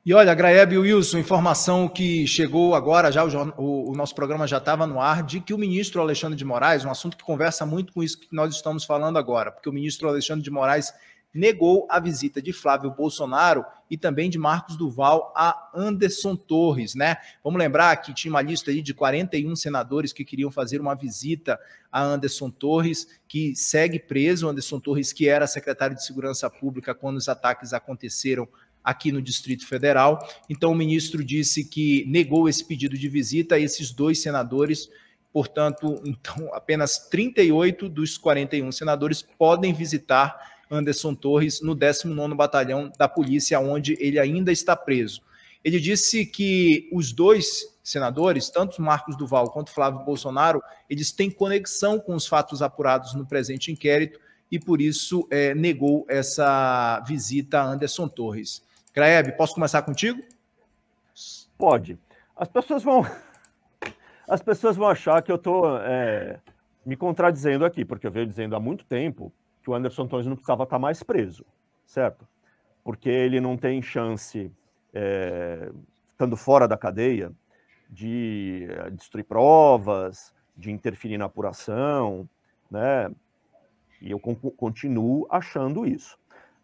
E olha, Graeb e Wilson, informação que chegou agora, já o nosso programa já estava no ar, de que o ministro Alexandre de Moraes, um assunto que conversa muito com isso que nós estamos falando agora, porque o ministro Alexandre de Moraes negou a visita de Flávio Bolsonaro e também de Marcos Duval a Anderson Torres, né? Vamos lembrar que tinha uma lista aí de 41 senadores que queriam fazer uma visita a Anderson Torres, que segue preso. Anderson Torres, que era secretário de Segurança Pública quando os ataques aconteceram aqui no Distrito Federal. Então, o ministro disse que negou esse pedido de visita a esses dois senadores. Portanto, então, apenas 38 dos 41 senadores podem visitar Anderson Torres no 19º Batalhão da Polícia, onde ele ainda está preso. Ele disse que os dois senadores, tanto Marcos Duval quanto Flávio Bolsonaro, eles têm conexão com os fatos apurados no presente inquérito e, por isso, negou essa visita a Anderson Torres. Graeb, posso começar contigo? Pode. As pessoas vão achar que eu estou me contradizendo aqui, porque eu venho dizendo há muito tempo que o Anderson Torres não precisava estar mais preso, certo? Porque ele não tem chance, estando fora da cadeia, de destruir provas, de interferir na apuração, né? E eu continuo achando isso.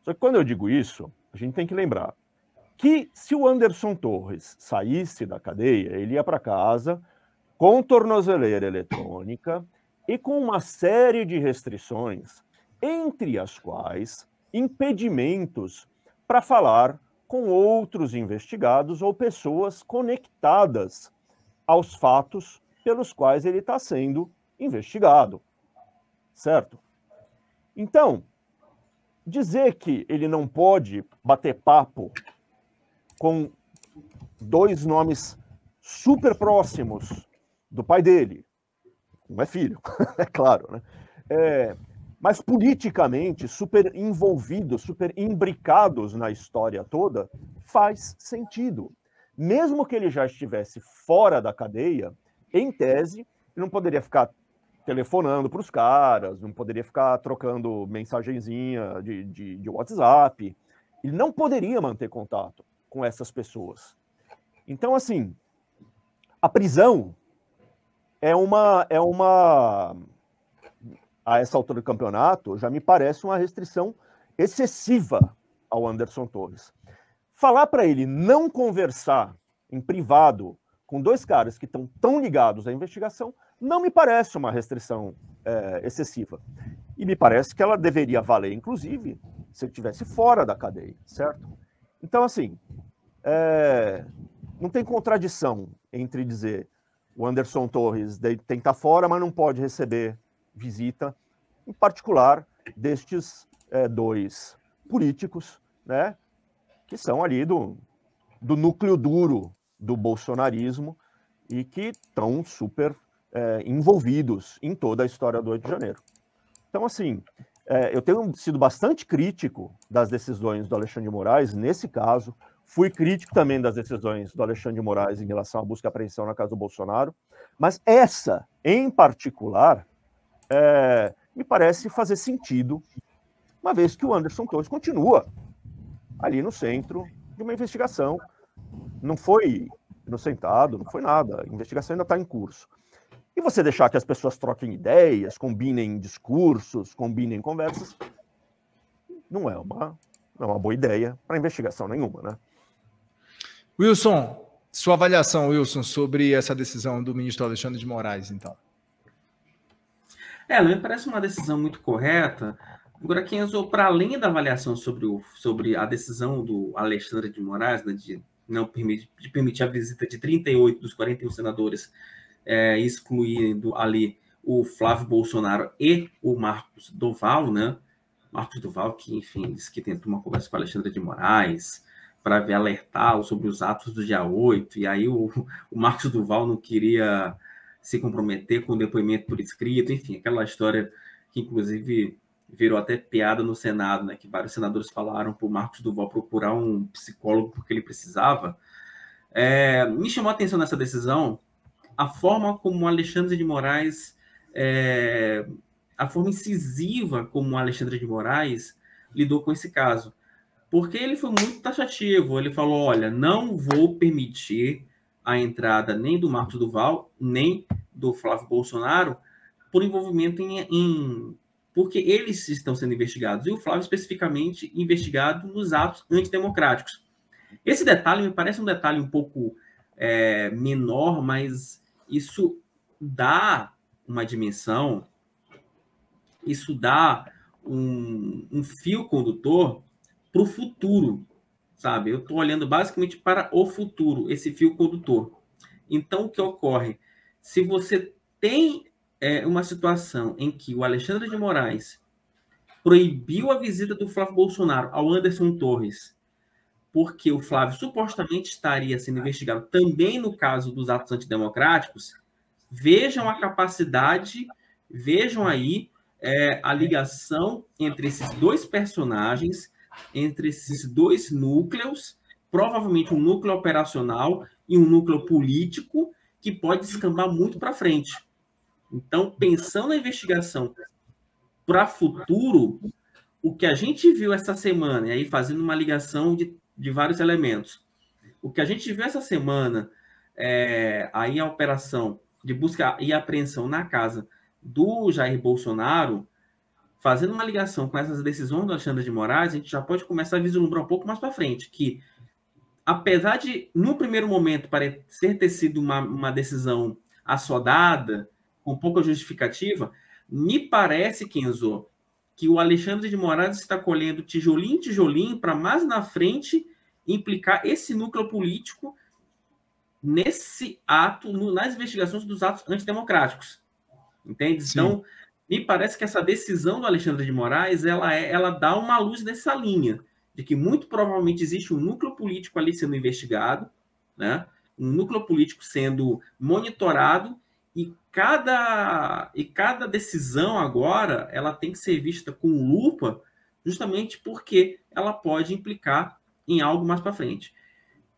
Só que quando eu digo isso, a gente tem que lembrar que se o Anderson Torres saísse da cadeia, ele ia para casa com tornozeleira eletrônica e com uma série de restrições, entre as quais impedimentos para falar com outros investigados ou pessoas conectadas aos fatos pelos quais ele está sendo investigado, certo? Então, dizer que ele não pode bater papo com dois nomes super próximos do pai dele, não é filho, é claro, né? Mas politicamente super envolvidos, super imbricados na história toda, faz sentido. Mesmo que ele já estivesse fora da cadeia, em tese, ele não poderia ficar telefonando para os caras, não poderia ficar trocando mensagenzinha de WhatsApp, ele não poderia manter contato com essas pessoas. Então, assim, a prisão a essa altura do campeonato, já me parece uma restrição excessiva ao Anderson Torres. Falar para ele não conversar em privado com dois caras que estão tão ligados à investigação não me parece uma restrição excessiva. E me parece que ela deveria valer, inclusive, se ele estivesse fora da cadeia, certo? Então, assim, não tem contradição entre dizer o Anderson Torres tem que estar fora, mas não pode receber visita, em particular destes dois políticos, né, que são ali do núcleo duro do bolsonarismo e que estão super envolvidos em toda a história do 8 de janeiro. Então, assim, eu tenho sido bastante crítico das decisões do Alexandre de Moraes, nesse caso. Fui crítico também das decisões do Alexandre de Moraes em relação à busca e apreensão na casa do Bolsonaro, mas essa, em particular, me parece fazer sentido, uma vez que o Anderson Torres continua ali no centro de uma investigação. Não foi inocentado, não foi nada, a investigação ainda está em curso. E você deixar que as pessoas troquem ideias, combinem discursos, combinem conversas, não é uma boa ideia para investigação nenhuma, né? Wilson, sua avaliação, Wilson, sobre essa decisão do ministro Alexandre de Moraes, então. Não me parece uma decisão muito correta. Agora, Kenzo, para além da avaliação sobre a decisão do Alexandre de Moraes, né, de permitir a visita de 38 dos 41 senadores, excluindo ali o Flávio Bolsonaro e o Marcos Duval, né? Marcos Duval, que, enfim, disse que tentou uma conversa com o Alexandre de Moraes para alertá-lo sobre os atos do dia 8, e aí o Marcos Duval não queria se comprometer com o depoimento por escrito, enfim, aquela história que, inclusive, virou até piada no Senado, né, que vários senadores falaram para o Marcos Duval procurar um psicólogo porque ele precisava. Me chamou a atenção nessa decisão a forma como o Alexandre de Moraes, a forma incisiva como o Alexandre de Moraes lidou com esse caso. porque ele foi muito taxativo. Ele falou, olha, não vou permitir a entrada nem do Marcos Duval, nem do Flávio Bolsonaro, por envolvimento porque eles estão sendo investigados, e o Flávio especificamente investigado nos atos antidemocráticos. Esse detalhe me parece um detalhe um pouco menor, mas isso dá uma dimensão, isso dá um fio condutor para o futuro, sabe? Eu estou olhando basicamente para o futuro, esse fio condutor. Então, o que ocorre? Se você tem uma situação em que o Alexandre de Moraes proibiu a visita do Flávio Bolsonaro ao Anderson Torres, porque o Flávio supostamente estaria sendo investigado também no caso dos atos antidemocráticos, vejam a capacidade, vejam aí a ligação entre esses dois personagens, entre esses dois núcleos, provavelmente um núcleo operacional e um núcleo político, que pode descambar muito para frente. Então, pensando na investigação para futuro, o que a gente viu essa semana, e aí fazendo uma ligação de vários elementos, o que a gente viu essa semana, aí a operação de busca e apreensão na casa do Jair Bolsonaro, fazendo uma ligação com essas decisões do Alexandre de Moraes, a gente já pode começar a vislumbrar um pouco mais para frente, que apesar de, no primeiro momento, parecer ter sido uma decisão assodada, com pouca justificativa, me parece, Kenzo, que o Alexandre de Moraes está colhendo tijolinho em tijolinho para mais na frente implicar esse núcleo político nesse ato, nas investigações dos atos antidemocráticos. Entende? Sim. Então, me parece que essa decisão do Alexandre de Moraes, ela dá uma luz nessa linha, de que muito provavelmente existe um núcleo político ali sendo investigado, né? Um núcleo político sendo monitorado, e cada decisão agora ela tem que ser vista com lupa, justamente porque ela pode implicar em algo mais para frente.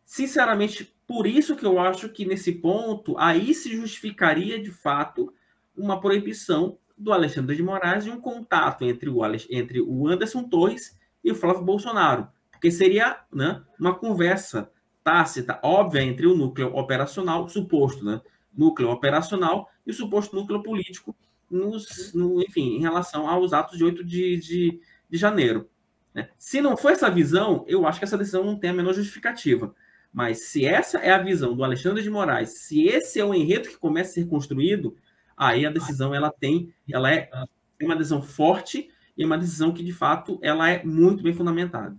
Sinceramente, por isso que eu acho que nesse ponto aí se justificaria de fato uma proibição do Alexandre de Moraes de um contato entre o Anderson Torres e o Flávio Bolsonaro, porque seria, né, uma conversa tácita, óbvia, entre o núcleo operacional, suposto, né, núcleo operacional, e o suposto núcleo político, enfim, em relação aos atos de 8 de janeiro. Né? Se não for essa visão, eu acho que essa decisão não tem a menor justificativa. Mas se essa é a visão do Alexandre de Moraes, se esse é o enredo que começa a ser construído, aí a decisão ela é uma decisão forte e uma decisão que, de fato, ela é muito bem fundamentada.